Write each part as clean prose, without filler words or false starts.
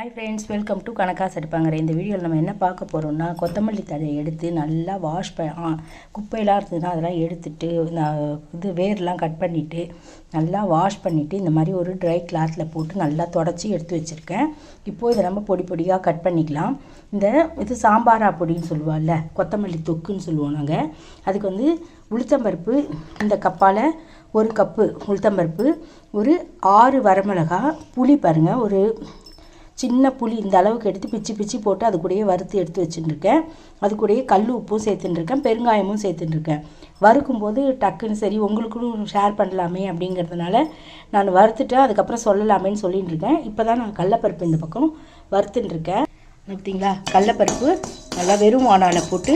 Hi friends, welcome to கணக்கா சடிப்பாங்கிற. இந்த வீடியோவில் நம்ம என்ன பார்க்க போகிறோம்னா, கொத்தமல்லி தழையை எடுத்து நல்லா வாஷ் குப்பையெல்லாம் இருந்ததுன்னா அதெல்லாம் எடுத்துட்டு வேர்லாம் கட் பண்ணிவிட்டு நல்லா வாஷ் பண்ணிவிட்டு இந்த மாதிரி ஒரு ட்ரை கிளாத்தில் போட்டு நல்லா தொடச்சி எடுத்து வச்சுருக்கேன். இப்போது இதை நம்ம பொடி பொடியாக கட் பண்ணிக்கலாம். இது சாம்பாரா பொடின்னு சொல்லுவாள்ல, கொத்தமல்லி தொக்குன்னு சொல்லுவோம் நாங்கள். அதுக்கு உளுத்தம்பருப்பு இந்த கப்பால் 1 கப்பு உளுத்தம்பருப்பு, ஒரு 6 வரமிளகா, புளி பாருங்கள், ஒரு சின்ன புளி இந்த அளவுக்கு எடுத்து பிச்சு பிச்சு போட்டு அது கூடயே வறுத்து எடுத்து வச்சுட்டுருக்கேன். அது கூடயே கல் உப்பும் சேர்த்துட்டுருக்கேன், பெருங்காயமும் சேர்த்துட்டுருக்கேன். வறுக்கும்போது டக்குன்னு சரி உங்களுக்கும் ஷேர் பண்ணலாமே அப்படிங்கிறதுனால நான் வறுத்துட்டேன், அதுக்கப்புறம் சொல்லலாமேன்னு சொல்லிட்டு இருக்கேன். இப்போ தான் நான் கடலப்பருப்பு இந்த பக்கம் வறுத்துட்டுருக்கேன். பார்த்தீங்களா, கடலப்பருப்பு நல்லா வெறும் வானலில் போட்டு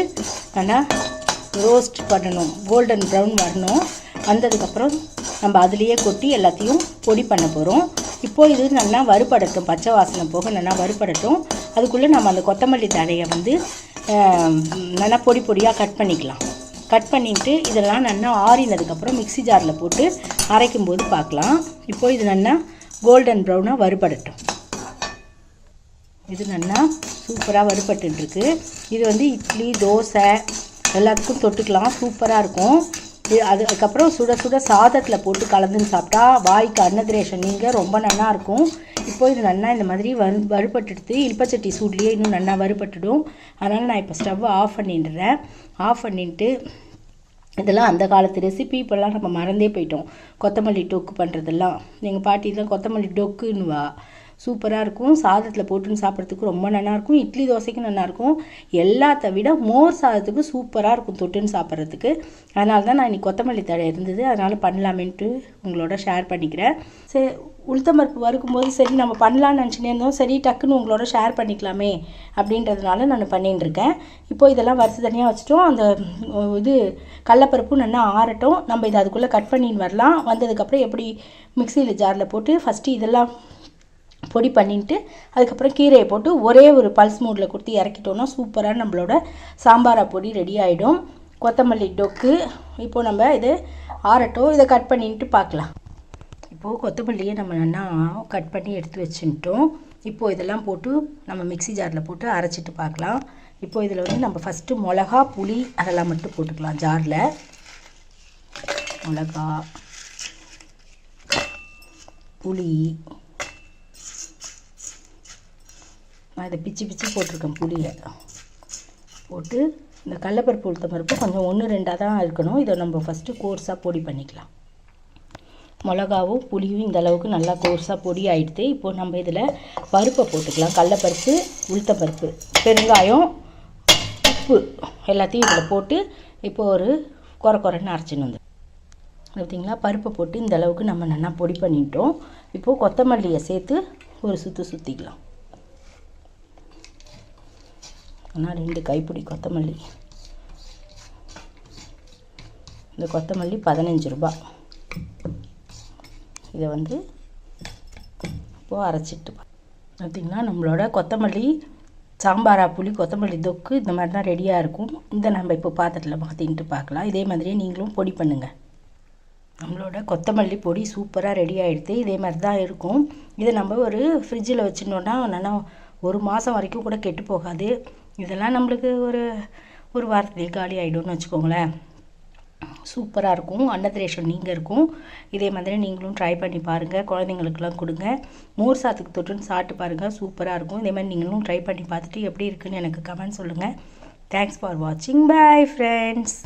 நல்லா ரோஸ்ட் பண்ணணும், கோல்டன் ப்ரௌன் வரணும். வந்ததுக்கப்புறம் நம்ம அதுலேயே கொட்டி எல்லாத்தையும் பொடி பண்ண போகிறோம். இப்போது இது நல்லா வறுபடட்டும், பச்சை வாசனை போக நல்லா வறுபடட்டும். அதுக்குள்ளே நம்ம அந்த கொத்தமல்லி தழையை நல்லா பொடி பொடியாக கட் பண்ணிக்கலாம். கட் பண்ணிவிட்டு இதெல்லாம் நல்லா ஆறினதுக்கப்புறம் மிக்ஸி ஜாரில் போட்டு அரைக்கும்போது பார்க்கலாம். இப்போது இது நல்லா கோல்டன் ப்ரௌனாக வறுபடட்டும். இது நல்லா சூப்பராக வறுபட்டுருக்கு. இது இட்லி, தோசை எல்லாத்துக்கும் தொட்டுக்கலாம், சூப்பராக இருக்கும். அதுக்கப்புறம் சுட சுட சாதத்தில் போட்டு கலந்துன்னு சாப்பிட்டா வாய்க்கு அன்னதிரேஷன் நீங்கள் ரொம்ப நல்லா இருக்கும். இப்போது இது நல்லா இந்த மாதிரி வறுபட்டுடுத்து இல்பச்சட்டி சூட்லேயே இன்னும் நல்லா வறுபட்டுடும். அதனால் நான் இப்போ ஸ்டவ்வை ஆஃப் பண்ணிடுறேன். ஆஃப் பண்ணிட்டு இதெல்லாம் அந்த காலத்து ரெசிபி, இப்போல்லாம் நம்ம மறந்தே போயிட்டோம். கொத்தமல்லி டொக்கு பண்ணுறதெல்லாம் எங்கள் பாட்டி தான் கொத்தமல்லி டொக்குன்னுவா. சூப்பராக இருக்கும், சாதத்தில் போட்டுன்னு சாப்பிட்றதுக்கு ரொம்ப நல்லாயிருக்கும், இட்லி தோசைக்கும் நல்லாயிருக்கும். எல்லாத்த விட மோர் சாதத்துக்கு சூப்பராக இருக்கும் தொட்டுன்னு சாப்பிட்றதுக்கு. அதனால தான் நான் இன்றைக்கி கொத்தமல்லி தழை இருந்தது, அதனால் பண்ணலாமேன்ட்டு உங்களோட ஷேர் பண்ணிக்கிறேன். சரி, உளுத்தம்பருப்பு வறுக்கும்போது சரி நம்ம பண்ணலான்னு நினச்சினே இருந்தோம், சரி டக்குன்னு உங்களோட ஷேர் பண்ணிக்கலாமே அப்படின்றதுனால நான் பண்ணின்னு இருக்கேன். இப்போது இதெல்லாம் வறுத்து தனியாக வச்சுட்டோம். அந்த கடலப்பருப்பும் நல்லா ஆறட்டும். நம்ம இதை அதுக்குள்ளே கட் பண்ணின்னு வரலாம். வந்ததுக்கப்புறம் எப்படி மிக்சியில் ஜாரில் போட்டு ஃபஸ்ட்டு இதெல்லாம் பொடி பண்ணிட்டு அதுக்கப்புறம் கீரையை போட்டு ஒரே ஒரு பல்ஸ் மூடில் கொடுத்து இறக்கிட்டோன்னா சூப்பராக நம்மளோட சாம்பாரா பொடி ரெடி ஆகிடும். கொத்தமல்லி டொக்கு. இப்போது நம்ம இது ஆறட்டும், இதை கட் பண்ணிட்டு பார்க்கலாம். இப்போது கொத்தமல்லியை நம்ம நல்லா கட் பண்ணி எடுத்து வச்சுட்டோம். இப்போது இதெல்லாம் போட்டு நம்ம மிக்ஸி ஜாரில் போட்டு அரைச்சிட்டு பார்க்கலாம். இப்போது இதில் நம்ம ஃபஸ்ட்டு மிளகா, புளி அதெல்லாம் மட்டும் போட்டுக்கலாம். ஜாரில் மிளகா, புளி, நான் இதை பிச்சு பிச்சு போட்டிருக்கேன். புளியை போட்டு இந்த கடலப்பருப்பு உளுத்தம்பருப்பு கொஞ்சம் 1-2 தான் இருக்கணும். இதை நம்ம ஃபஸ்ட்டு கோர்ஸாக பொடி பண்ணிக்கலாம். மிளகாவும் புளியும் இந்த அளவுக்கு நல்லா கோர்ஸாக பொடி ஆகிடுது. இப்போது நம்ம இதில் பருப்பை போட்டுக்கலாம். கடலப்பருப்பு, உளுத்தம்பருப்பு, பெருங்காயம், உப்பு எல்லாத்தையும் இதில் போட்டு இப்போது ஒரு குறைன்னு அரைச்சின்னு வந்து பார்த்தீங்களா, பருப்பை போட்டு இந்த அளவுக்கு நம்ம நல்லா பொடி பண்ணிட்டோம். இப்போது கொத்தமல்லியை சேர்த்து ஒரு சுற்றிக்கலாம். ஆனால் 2 கைப்பிடி கொத்தமல்லி. இந்த கொத்தமல்லி 15 ரூபாய். இதை இப்போது அரைச்சிட்டு பார்த்திங்கன்னா நம்மளோட கொத்தமல்லி சாம்பாரா புளி கொத்தமல்லி தொக்கு இந்த மாதிரி தான் ரெடியாக இருக்கும். இதை நம்ம இப்போ பாத்திரத்தில் மாற்றின்ட்டு பார்க்கலாம். இதே மாதிரியே நீங்களும் பொடி பண்ணுங்கள். நம்மளோட கொத்தமல்லி பொடி சூப்பராக ரெடி ஆகிடுது. இதே மாதிரி தான் இருக்கும். இதை நம்ம ஒரு ஃப்ரிட்ஜில் வச்சுட்டோன்னா நல்லா 1 மாதம் வரைக்கும் கூட கெட்டு போகாது. இதெல்லாம் நம்மளுக்கு ஒரு வாரத்துலேயே காலி ஆகிடும்னு வச்சுக்கோங்களேன். சூப்பராக இருக்கும், அன்னதிரேஷன் நீங்கள் இருக்கும். இதே மாதிரி நீங்களும் ட்ரை பண்ணி பாருங்கள், குழந்தைங்களுக்கெல்லாம் கொடுங்க. மோர் சாத்துக்கு தொட்டுன்னு சாப்பிட்டு பாருங்கள், சூப்பராக இருக்கும். இதே மாதிரி நீங்களும் ட்ரை பண்ணி பார்த்துட்டு எப்படி இருக்குன்னு எனக்கு கமெண்ட் சொல்லுங்கள். தேங்க்ஸ் ஃபார் வாட்சிங். Bye friends.